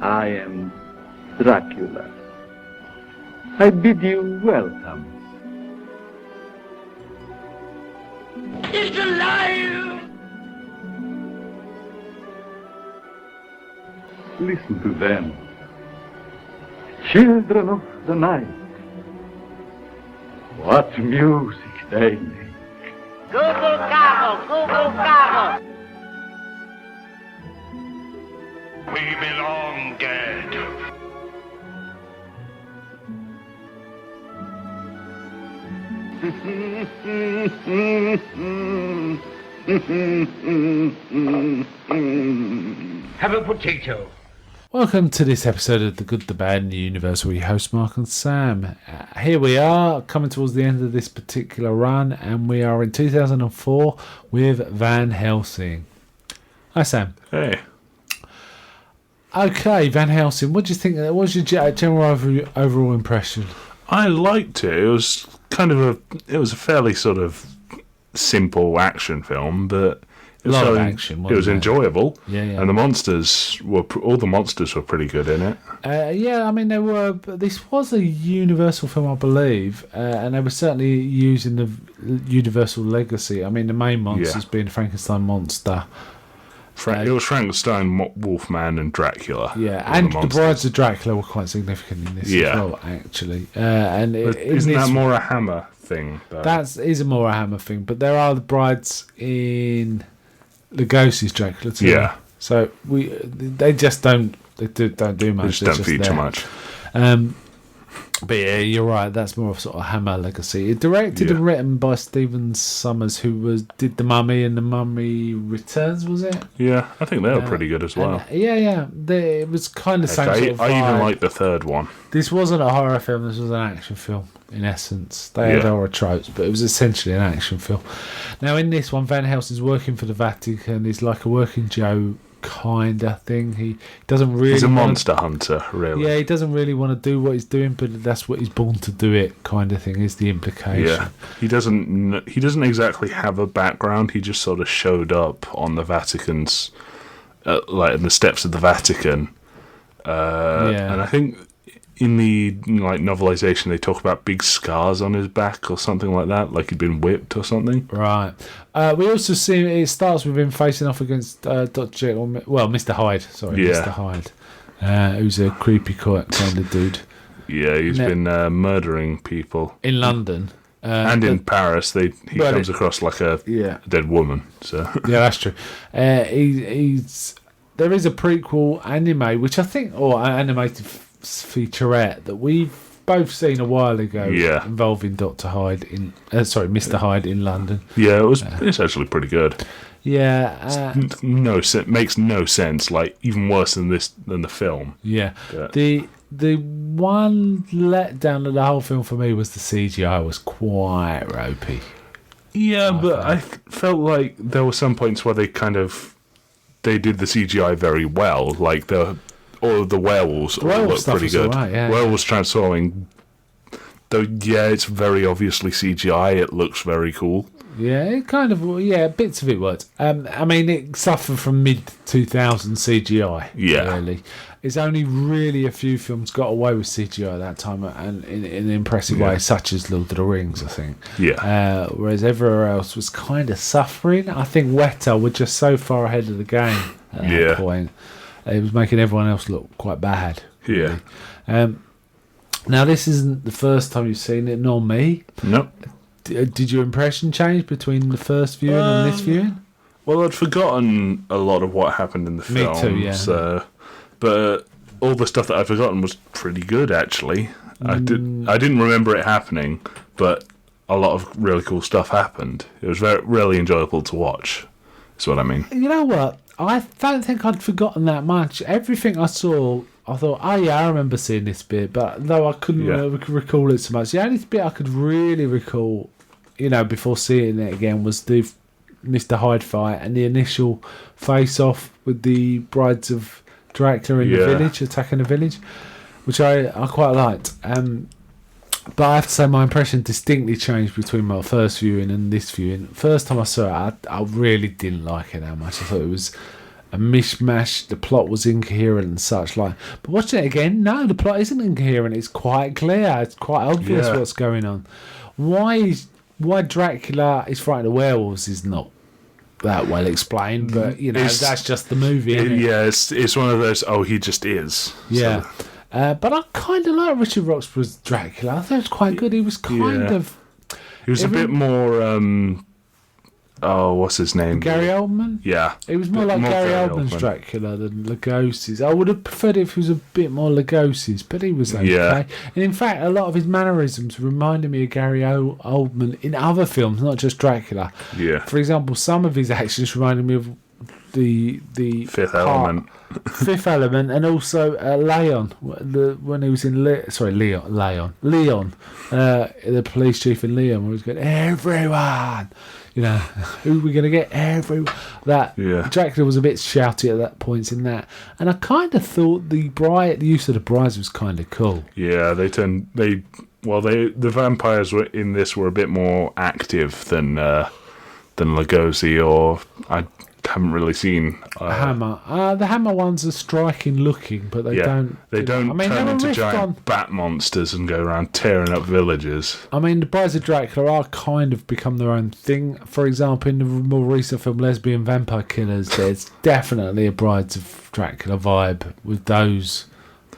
I am Dracula. I bid you welcome. It's alive! Listen to them. Children of the night. What music they make. Google gobble, Google gobble. We belong dead. Have a potato. Welcome to this episode of The Good, The Bad and The Universe, where your host Mark and Sam. Here we are, coming towards the end of this particular run, and we are in 2004 with Van Helsing. Hi Sam. Hey. Okay, Van Helsing, what do you think? What was your general overall impression? I liked it. It was a fairly sort of simple action film, but it was, action, it was enjoyable. Yeah. And all the monsters were pretty good in it. I mean, this was a Universal film, I believe, and they were certainly using the Universal legacy. I mean, the main monsters being Frankenstein monster. It was Frankenstein, Wolfman, and Dracula. Yeah, and the Brides of Dracula were quite significant in this as well, actually. Isn't that more a Hammer thing, though? That is more a Hammer thing, but there are the brides in Lugosi's Dracula too. Yeah. So they just don't do much. They just don't feature much. But yeah, you're right. That's more of sort of Hammer legacy. It directed and written by Stephen Sommers, who did The Mummy and The Mummy Returns, was it? Yeah, I think they were pretty good as well. It was kind of same sort of vibe. I even liked the third one. This wasn't a horror film. This was an action film, in essence. They had horror tropes, but it was essentially an action film. Now, in this one, Van Helsing's working for the Vatican. He's like a working Joe kind of thing. He doesn't really. He's a monster hunter, really. Yeah, he doesn't really want to do what he's doing, but that's what he's born to do. It kind of thing is the implication. Yeah, he doesn't exactly have a background. He just sort of showed up on the Vatican's, in the steps of the Vatican. And I think in the novelization they talk about big scars on his back or something like that, like he'd been whipped or something. Right. We also see it starts with him facing off against Dr. Jekyll, Mr. Hyde. Sorry, Mr. Hyde, who's a creepy kind of dude. Yeah, he's been murdering people in London and in Paris. He comes across like a dead woman. So yeah, that's true. There is a prequel anime, which I think, or an animated featurette that we've both seen a while ago, involving Dr. Hyde Mr. Hyde in London. Yeah, it's actually pretty good. Yeah, makes no sense. Like even worse than the film. Yeah, the one letdown of the whole film for me was the CGI was quite ropey. Yeah, but I felt like there were some points where they did the CGI very well. Like all of the werewolves look pretty good. Right, werewolves transforming, though. Yeah, it's very obviously CGI. It looks very cool. Yeah, it kind of. Yeah, bits of it worked. I mean, it suffered from mid-2000s CGI. Yeah, really. It's only really a few films got away with CGI at that time, and in an impressive way, such as Lord of the Rings, I think. Yeah. Whereas everywhere else was kind of suffering. I think Weta were just so far ahead of the game at that point. It was making everyone else look quite bad. Really. Yeah. Now, this isn't the first time you've seen it, nor me. Nope. Did your impression change between the first viewing and this viewing? Well, I'd forgotten a lot of what happened in the film. Me too, yeah. So, but all the stuff that I'd forgotten was pretty good, actually. I didn't remember it happening, but a lot of really cool stuff happened. It was really enjoyable to watch. That's what I mean. You know what? I don't think I'd forgotten that much. Everything I saw, I thought, oh yeah, I remember seeing this bit, but though I couldn't recall it so much. The only bit I could really recall, before seeing it again, was the Mr. Hyde fight and the initial face-off with the Brides of Dracula in the village, attacking the village, which I quite liked. But I have to say my impression distinctly changed between my first viewing and this viewing. First time I saw it, I really didn't like it that much. I thought it was a mishmash. The plot was incoherent and such like. But watching it again, no, the plot isn't incoherent. It's quite clear. It's quite obvious what's going on. Why Dracula is frightened of werewolves is not that well explained, but that's just the movie. It's one of those. Oh, he just is. Yeah. So. But I kind of like Richard Roxburgh's Dracula. I thought it was quite good. He was kind of. He was a bit more. What's his name? Gary Oldman? Yeah. It was more like Gary Oldman's Dracula than Lugosi's. I would have preferred if he was a bit more Lugosi's, but he was okay. Yeah. And in fact, a lot of his mannerisms reminded me of Gary Oldman in other films, not just Dracula. Yeah. For example, some of his actions reminded me of the Fifth Element. Fifth Element, and also Leon, when he was in Leon, the police chief in Leon, where he was going, everyone, who are we going to get? Everyone. Dracula was a bit shouty at that point in that, and I kind of thought the use of the brides was kind of cool. Yeah, the vampires were in this were a bit more active than Lugosi, or I haven't really seen Hammer. The Hammer ones are striking looking, but they don't. They don't turn into giant bat monsters and go around tearing up villages. I mean, the Brides of Dracula are kind of become their own thing. For example, in the more recent film Lesbian Vampire Killers, there's definitely a Brides of Dracula vibe with those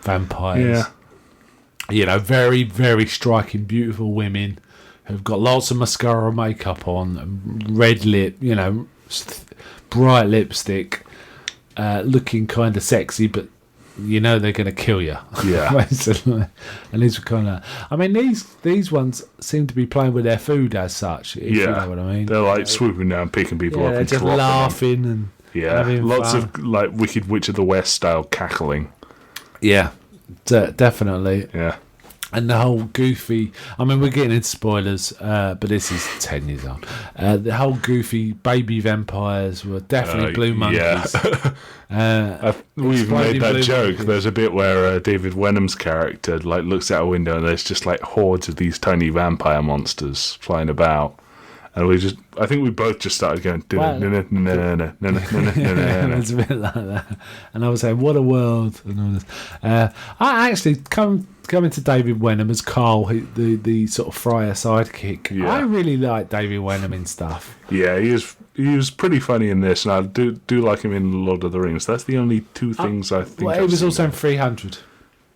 vampires. Yeah. Very, very striking, beautiful women who've got lots of mascara makeup on, and red lip, bright lipstick, looking kind of sexy, but they're going to kill you. Yeah. Basically. And these were kind of. I mean, these ones seem to be playing with their food as such. If you know what I mean. They're like swooping down, picking people up, they're and just laughing and lots fun. of like Wicked Witch of the West style cackling. Yeah, definitely. Yeah. And the whole goofy... I mean, we're getting into spoilers, but this is 10 years old. The whole goofy baby vampires were definitely blue monkeys. Yeah. We've made that joke. Monkeys. There's a bit where David Wenham's character looks out a window and there's just hordes of these tiny vampire monsters flying about. And I think we both just started going... It's a bit like that. And I was saying, what a world. And all this. I actually coming to David Wenham as Carl, the sort of friar sidekick. Yeah. I really like David Wenham in stuff. Yeah, he was pretty funny in this, and I do like him in Lord of the Rings. That's the only two things I think. Well, he was also in 300.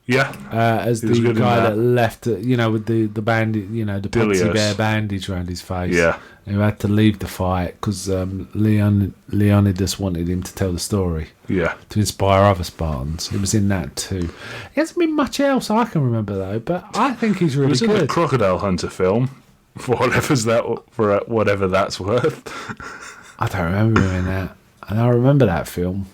Yeah, as the guy that left, with the bandage, the Ponzi Bear bandage around his face. Yeah, who had to leave the fight because Leonidas wanted him to tell the story. Yeah, to inspire other Spartans. He was in that too. He hasn't been much else I can remember though, but I think he's really good. He was in the Crocodile Hunter film, for whatever that's worth. I don't remember him in that, and I remember that film.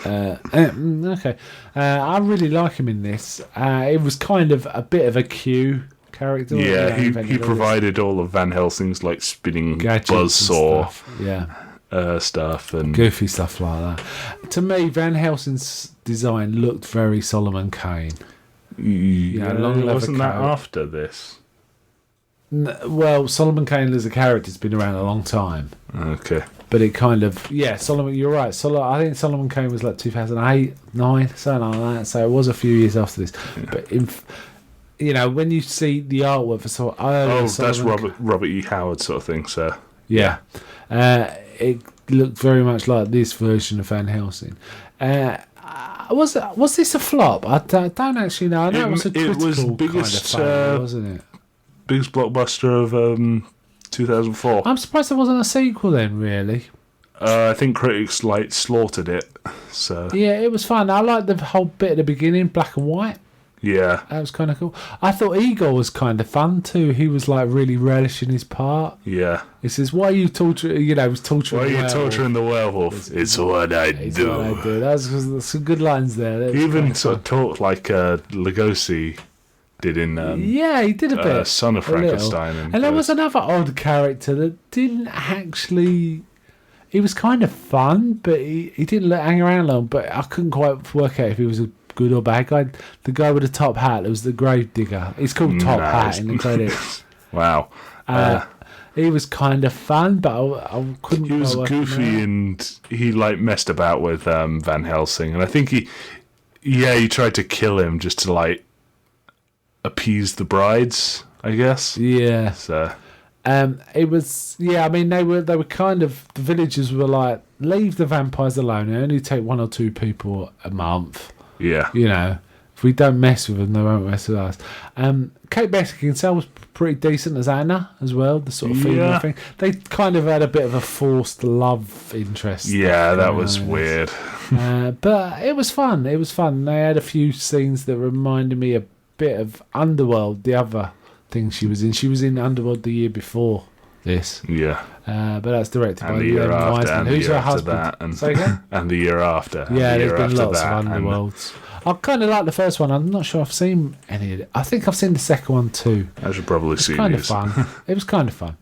Okay. I really like him in this. It was kind of a bit of a Q character. Yeah, he provided all of Van Helsing's spinning buzzsaw stuff and goofy stuff like that. To me, Van Helsing's design looked very Solomon Kane. Wasn't that after this? Well, Solomon Kane as a character has been around a long time. Okay. But it kind of, Solomon, you're right. I think Solomon Kane was 2008, 9, something like that. So it was a few years after this. Yeah. But when you see the artwork for that's Robert E. Howard sort of thing. So yeah, it looked very much like this version of Van Helsing. Was this a flop? I don't actually know. I know it was a critical biggest, kind of failure, wasn't it? Biggest blockbuster of 2004. I'm surprised there wasn't a sequel then, really. I think critics slaughtered it. So yeah, it was fun. I liked the whole bit at the beginning, black and white. Yeah, that was kind of cool. I thought Igor was kind of fun too. He was really relishing his part. Yeah, he says, "Why are you torturing? He was torturing. Why are you torturing the werewolf? It's what I do. What I do." That's some good lines there. He even sort of talked like Lugosi did in he did a bit Son of Frankenstein, and there was another odd character that didn't actually. He was kind of fun, but he didn't hang around long. But I couldn't quite work out if he was a good or bad guy. The guy with the top hat, it was the grave digger. He's called Top Hat in the credits. Wow. he was kind of fun, but I couldn't. He was quite work him goofy out. and he like messed about with Van Helsing, and I think he tried to kill him just to like appease the brides, I guess. Yeah. So It was, I mean, they were kind of, the villagers were like, leave the vampires alone. They only take 1 or 2 people a month. yeah, You know, if we don't mess with them, they won't mess with us. Kate Beckinsale was pretty decent as Anna as well, the sort of female Yeah. thing. They kind of had a bit of a forced love interest. yeah, that going was on in weird. this. But it was fun. It was fun. They had a few scenes that reminded me a bit of Underworld, the other thing she was in. She was in Underworld the year before this. Yeah, But that's directed by and the year Len after, Wiseman. and the Who's year her after husband? that, and Say again? and the year after. and Yeah, the there's year been after lots of that, and- Underworlds. I kind of like the first one. I'm not sure I've seen any of it. I think I've seen the second one too. I should probably see Kind of these. fun. It was kind of fun.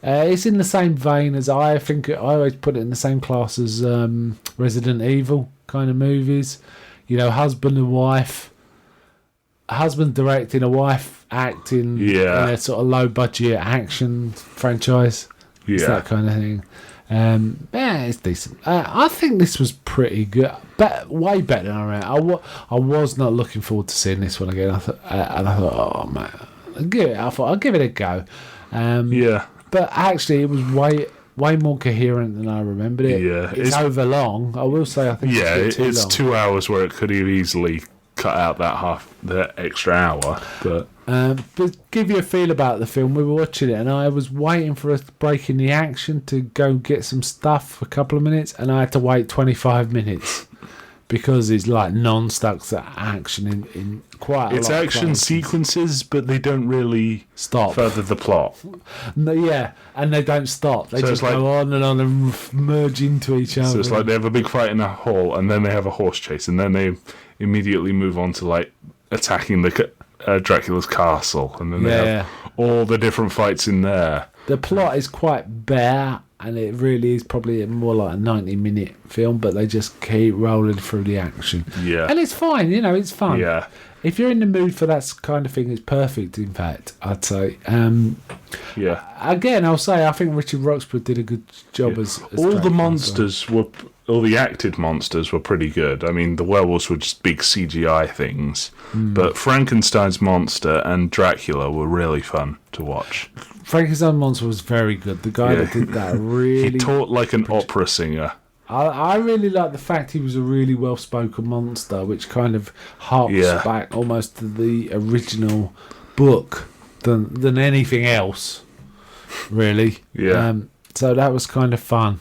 It's in the same vein as I always put it in the same class as Resident Evil kind of movies. You know, husband and wife. Husband directing, a wife acting Yeah. in a sort of low budget action franchise. It's Yeah, that kind of thing. It's decent. I think this was pretty good, but way better than I remember. I was not looking forward to seeing this one again. I thought, oh man, I thought I'll give it a go. yeah, But actually, it was way more coherent than I remembered it. Yeah, it's over long. I will say, I think yeah. it's a bit too It's long. 2 hours where it could have easily cut out that extra hour, but But give you a feel about the film. We were watching it, and I was waiting for a break in the action to go get some stuff for a couple of minutes, and I had to wait 25 minutes because it's like non-stop action in quite a it's lot of action places. sequences, but they don't really Stop. further the plot. No, yeah, and they don't stop. They So just it's like- go on and merge into each other. So it's like they have a big fight in a hall, and then they have a horse chase, and then they immediately move on to like attacking the Dracula's castle, and then they Yeah. have all the different fights in there. The plot is quite bare, and it really is probably more like a 90-minute film, but they just keep rolling through the action. Yeah. And it's fine, you know, it's fun. Yeah, If you're in the mood for that kind of thing, it's perfect, in fact, I'd say. yeah. Again, I'll say I think Richard Roxburgh did a good job as All the Dracula, monsters were, all the acted monsters were pretty good. I mean, the werewolves were just big CGI things, but Frankenstein's monster and Dracula were really fun to watch. so. Frankenstein Monster was very good. The guy that did that really... He taught like an opera singer. I really like the fact he was a really well-spoken monster, which kind of harks Yeah. back almost to the original book than anything else, really. Yeah. So that was kind of fun.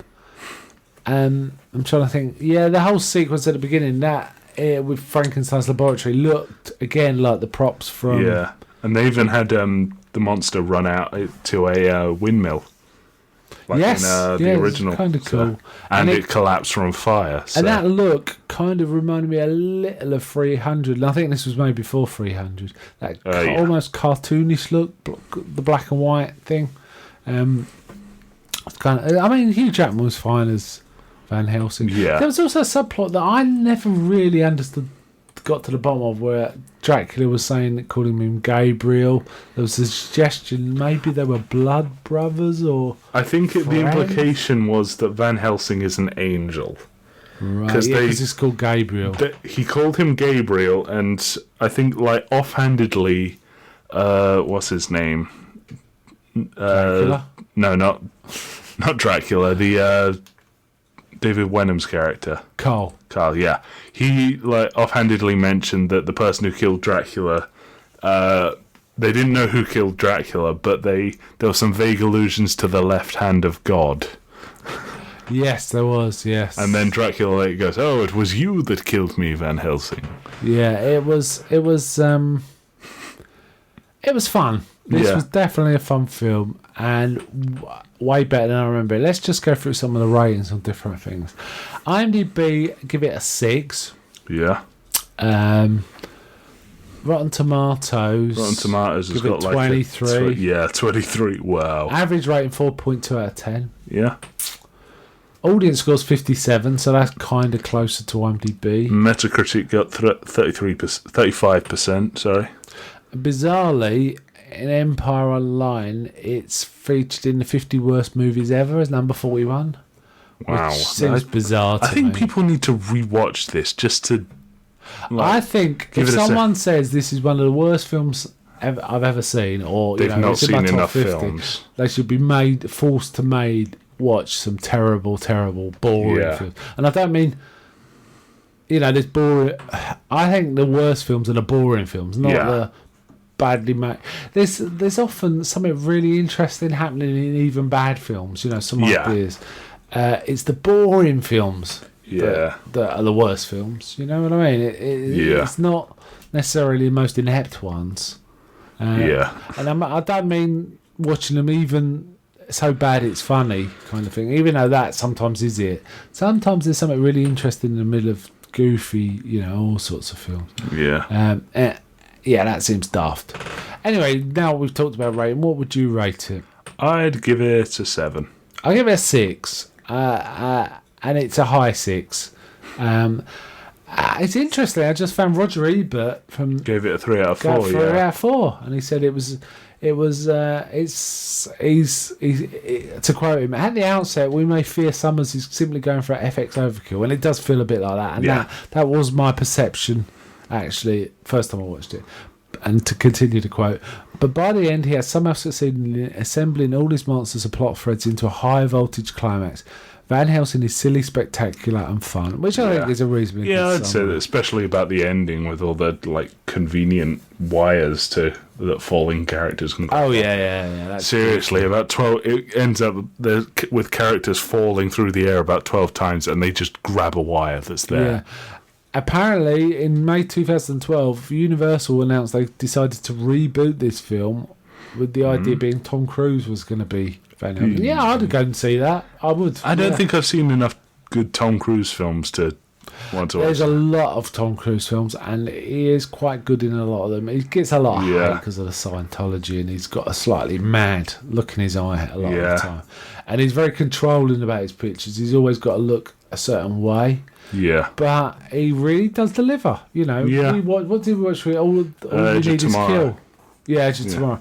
I'm trying to think. Yeah, the whole sequence at the beginning, that with Frankenstein's laboratory looked again like the props from. Yeah, and they even had the monster run out to a windmill. Like Yes, in the yeah, it's original. kinda So- cool. and And it it- collapsed from fire. So. And that look kind of reminded me a little of 300. And I think this was made before 300. That Yeah. almost cartoonish look, the black and white thing. It's kind of. I mean, Hugh Jackman was fine as Van Helsing. Yeah. There was also a subplot that I never really understood, got to the bottom of, where Dracula was saying, calling him Gabriel. There was a suggestion maybe they were blood brothers or. I think the Friends? implication was that Van Helsing is an angel. Right, 'Cause yeah, they- because it's called Gabriel. He called him Gabriel, and I think like offhandedly, what's his name? Dracula? No, not Dracula. The David Wenham's character. Carl. Carl, yeah. He like offhandedly mentioned that the person who killed Dracula, they didn't know who killed Dracula, but there were some vague allusions to the left hand of God. Yes, there was, yes. And then Dracula like goes, "Oh, it was you that killed me, Van Helsing." Yeah, it was fun. This Yeah. was definitely a fun film and way better than I remember. Let's just go through some of the ratings on different things. IMDb give it a 6. Yeah. Rotten Tomatoes. Rotten Tomatoes has give it got like 23. 23. Wow. Average rating 4.2 out of 10. Yeah. Audience scores 57, so that's kind of closer to IMDb. Metacritic got 35%. Sorry. Bizarrely, in Empire Online, it's featured in the 50 worst movies ever as number 41. Wow. Which seems bizarre to I think me. people need to rewatch this just to... I think if someone says this is one of the worst films I've ever seen, or they've not it's in my seen top enough 50, films. they should be forced to watch some terrible, boring films. And I don't mean, there's boring. I think the worst films are the boring films, not the badly made. There's often something really interesting happening in even bad films. Some ideas. It's the boring films that are the worst films. You know what I mean? It's not necessarily the most inept ones. And I don't mean watching them even so bad it's funny kind of thing. Even though that sometimes is it. Sometimes there's something really interesting in the middle of goofy, all sorts of films. That seems daft. Anyway, now we've talked about rating. What would you rate it? I'd give it a 7. I'll give it a 6. And it's a high 6. It's interesting. I just found Roger Ebert gave it a 3 out of 4. 3 out of 4, and he said he's to quote him, at the outset we may fear Summers is simply going for FX overkill, and it does feel a bit like that. And that was my perception actually first time I watched it. And to continue to quote, but by the end he has somehow succeeded in assembling all his monsters and plot threads into a high voltage climax. Van Helsing is silly, spectacular, and fun, which I think is a reasonably good I'd say that, especially about the ending with all the convenient wires that falling characters can. Oh yeah. That's seriously, about 12. It ends up with characters falling through the air about 12 times, and they just grab a wire that's there. Yeah. Apparently, in May 2012, Universal announced they decided to reboot this film, with the idea being Tom Cruise was going to be Van Helsing. Yeah, I'd go and see that. I would. I don't think I've seen enough good Tom Cruise films to want to watch. There's a lot of Tom Cruise films, and he is quite good in a lot of them. He gets a lot of hate because of the Scientology, and he's got a slightly mad look in his eye a lot of the time. And he's very controlling about his pictures. He's always got to look a certain way. Yeah. But he really does deliver, Yeah. What did we watch for it? All You Need Is Kill. Yeah, Edge of Tomorrow.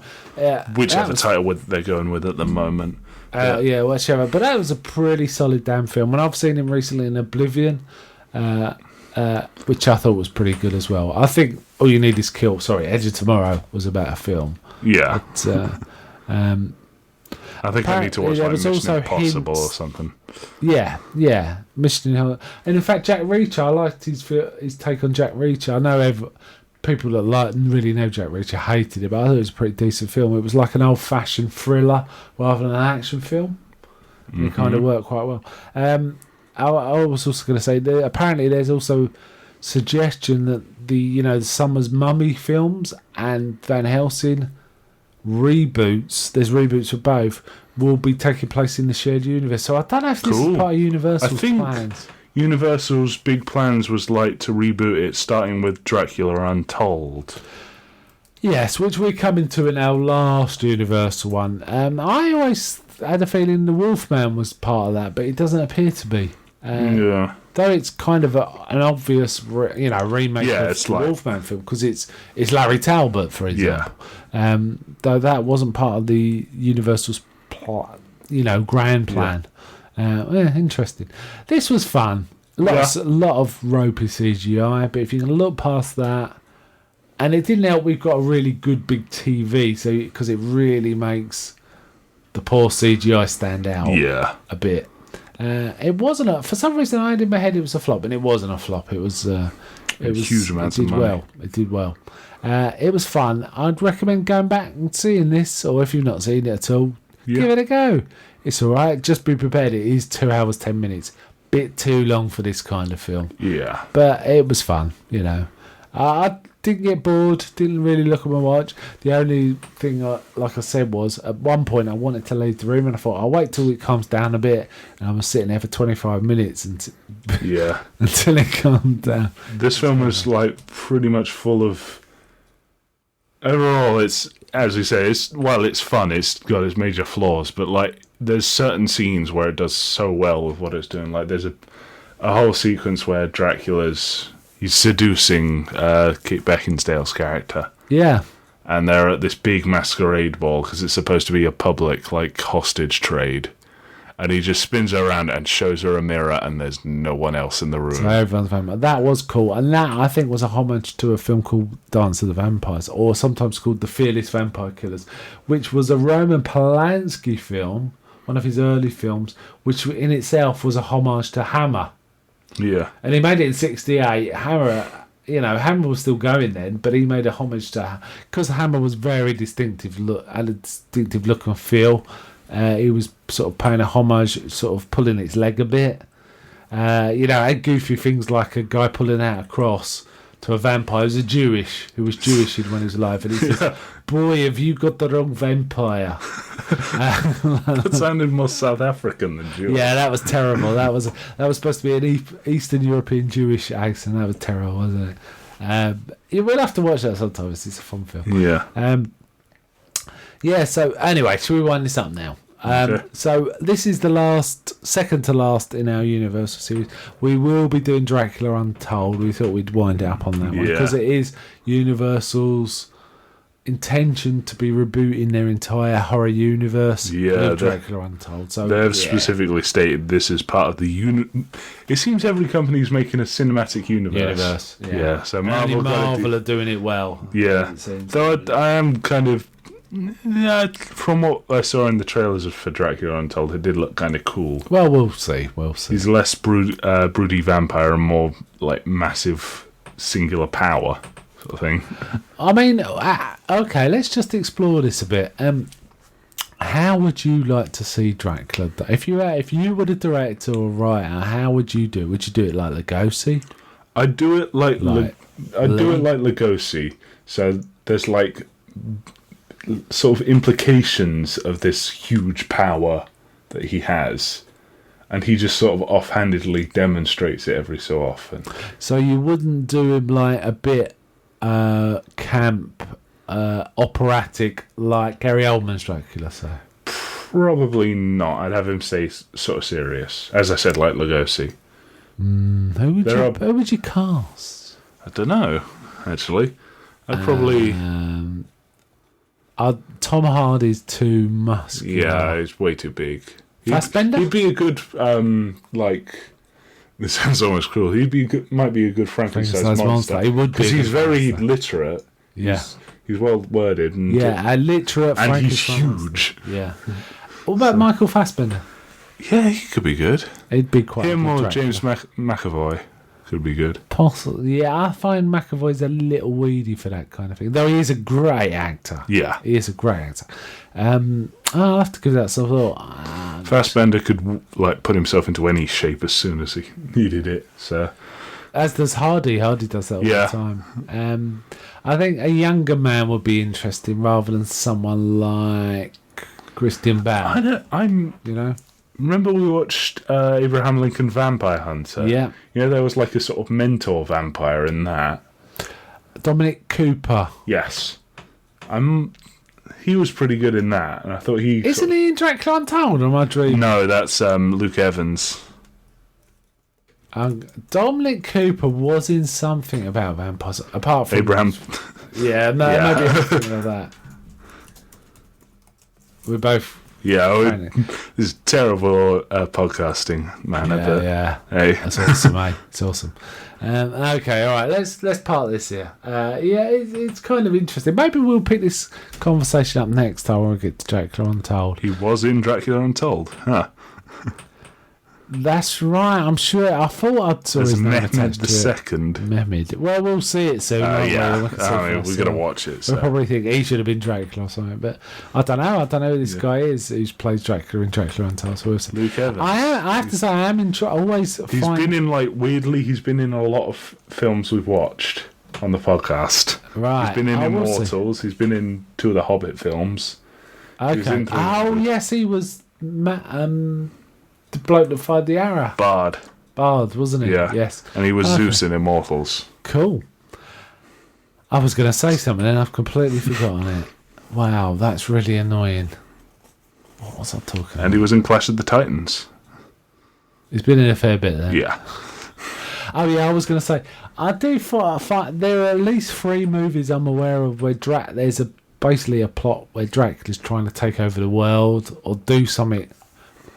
Whichever title they're going with at the moment. Whichever. But that was a pretty solid damn film. And I've seen him recently in Oblivion, which I thought was pretty good as well. I think All You Need Is Kill. Sorry, Edge of Tomorrow was a better film. Yeah. But, I think I need to watch Mission Impossible or something. Yeah. Mission Impossible. And in fact, Jack Reacher, I liked his take on Jack Reacher. I know people that really know Jack Reacher hated it, but I thought it was a pretty decent film. It was like an old-fashioned thriller rather than an action film. It kind of worked quite well. I was also going to say that apparently there's also suggestion that the Summers Mummy films and Van Helsing reboots, there's reboots for both, will be taking place in the shared universe. So I don't know if this is part of Universal's plans. Universal's big plans was to reboot it, starting with Dracula Untold. Yes, which we're coming to in our last Universal one. I always had a feeling the Wolfman was part of that, but it doesn't appear to be. Though it's kind of an obvious, remake of the Wolfman film because it's Larry Talbot, for example. Yeah. Though that wasn't part of the Universal's plot, grand plan. Interesting. This was fun. A lot of ropey CGI, but if you can look past that, and it didn't help. We've got a really good big TV, so because it really makes the poor CGI stand out. A bit. It wasn't for some reason I had in my head it was a flop, and it wasn't a flop. It was huge amounts of money. It did well. It was fun. I'd recommend going back and seeing this, or if you've not seen it at all, give it a go. It's all right. Just be prepared. It is 2 hours 10 minutes. Bit too long for this kind of film. Yeah, but it was fun. I didn't get bored. Didn't really look at my watch. The only thing, like I said, was at one point I wanted to leave the room, and I thought I'll wait till it calms down a bit. And I was sitting there for 25 minutes until it calmed down. This film was pretty much full of. Overall, it's as we say, it's fun. It's got its major flaws, but there's certain scenes where it does so well with what it's doing. There's a whole sequence where he's seducing Kate Beckinsale's character. Yeah. and they're at this big masquerade ball because it's supposed to be a public, like, hostage trade. And he just spins her around and shows her a mirror, and there's no one else in the room. So everyone's vampire. That was cool, and that I think was a homage to a film called Dance of the Vampires, or sometimes called The Fearless Vampire Killers, which was a Roman Polanski film, one of his early films, which in itself was a homage to Hammer. Yeah. And he made it in '68. Hammer was still going then, but he made a homage to, because Hammer was very distinctive look, had a distinctive look and feel. He was sort of paying a homage, sort of pulling its leg a bit. Had goofy things like a guy pulling out a cross to a vampire who was Jewish when he was alive, and he says, "Boy, have you got the wrong vampire." That sounded more South African than Jewish. Yeah, that was terrible. That was supposed to be an Eastern European Jewish accent. That was terrible, wasn't it? You will have to watch that sometimes. It's a fun film. Yeah. So anyway, shall we wind this up now? Okay. So this is the second to last in our Universal series. We will be doing Dracula Untold. We thought we'd wind it up on that one because it is Universal's intention to be rebooting their entire horror universe with Dracula Untold. So they've specifically stated this is part of the It seems every company's making a cinematic universe. Yeah. So Marvel are doing it well. Yeah. Though I am kind of. Yeah, from what I saw in the trailers for Dracula Untold, it did look kind of cool. Well, we'll see. He's less broody vampire and more like massive singular power sort of thing. I mean, okay, let's just explore this a bit. How would you like to see Dracula? If you were the director or writer, how would you do it? Would you do it like Lugosi? I'd do it like Lugosi. So there's like sort of implications of this huge power that he has, and he just sort of offhandedly demonstrates it every so often. So you wouldn't do him like a bit camp, operatic, like Gary Oldman's Dracula, say? Probably not. I'd have him say sort of serious, as I said, like Lugosi. Who would you cast? I don't know, actually. I'd probably Tom Hardy's too muscular. Yeah, he's way too big. Fassbender? He'd be a good, this sounds almost cruel. Might be a good Frankenstein's monster. He would be. Because he's very literate. Yeah. He's well worded. And a literate and Frankenstein. he's huge. Yeah. What about Michael Fassbender? Yeah, he could be good. He'd be quite him good or James McAvoy could be good. Possibly. Yeah, I find McAvoy's a little weedy for that kind of thing. Though he is a great actor. Yeah. He is a great actor. I'll have to give that some thought. Fassbender could put himself into any shape as soon as he needed it. So, as does Hardy. Hardy does that all the time. I think a younger man would be interesting rather than someone like Christian Bale. Remember we watched Abraham Lincoln Vampire Hunter? Yeah. There was like a sort of mentor vampire in that. Dominic Cooper. Yes. He was pretty good in that, and I thought he... Isn't he in Dracula Untold, or am I dreaming? No, that's Luke Evans. Dominic Cooper was in something about vampires, apart from... Abraham... maybe I'm thinking of that. We're both... Yeah, this is terrible podcasting, man. Yeah. Hey. That's awesome, mate. It's awesome. Okay, all right. Let's part this here. It's kind of interesting. Maybe we'll pick this conversation up next time when we get to Dracula Untold. He was in Dracula Untold, huh? That's right. I'm sure. I thought I'd saw his name attached the to second. Mehmed. Well, we'll see it soon. We're gonna watch it. So. We'll probably think he should have been Dracula or something, but I don't know. I don't know who this guy is who plays Dracula in Dracula Untold. So we'll see. Luke Evans. I have to say, I am always. He's been in he's been in a lot of films we've watched on the podcast. Right. He's been in Immortals. He's been in 2 of the Hobbit films. Okay. Yes, he was. The bloke that fired the arrow. Bard, wasn't he? Yeah. Yes. And he was Zeus in Immortals. Cool. I was going to say something and I've completely forgotten it. Wow, that's really annoying. What was I talking about? And he was in Clash of the Titans. He's been in a fair bit then. Yeah. Oh yeah, I was going to say I do find there are at least 3 movies I'm aware of where there's basically a plot where Dracula's trying to take over the world or do something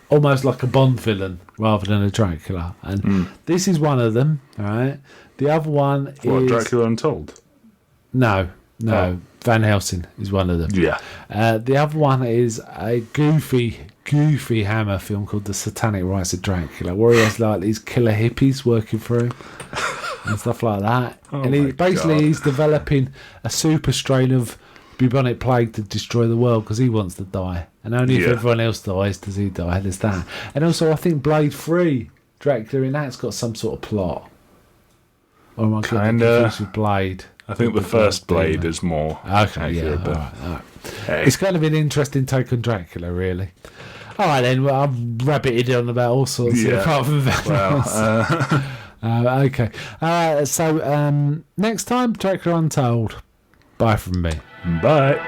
almost like a Bond villain rather than a Dracula, and this is one of them. All right, the other one is Dracula Untold. No, Van Helsing is one of them. Yeah. The other one is a goofy Hammer film called The Satanic Rites of Dracula, where he has like these killer hippies working for him and stuff like that. And he's developing a super strain of bubonic plague to destroy the world because he wants to die. And only if everyone else dies does he die. There's that. And also, I think Blade 3, Dracula in that's got some sort of plot. Or am I getting confused with Blade? I think the first Blade is more accurate. All right. Hey. It's kind of an interesting take on Dracula, really. All right, then. Well, I've rabbited on about all sorts apart from that. Okay. So next time, Dracula Untold. Bye from me. Bye.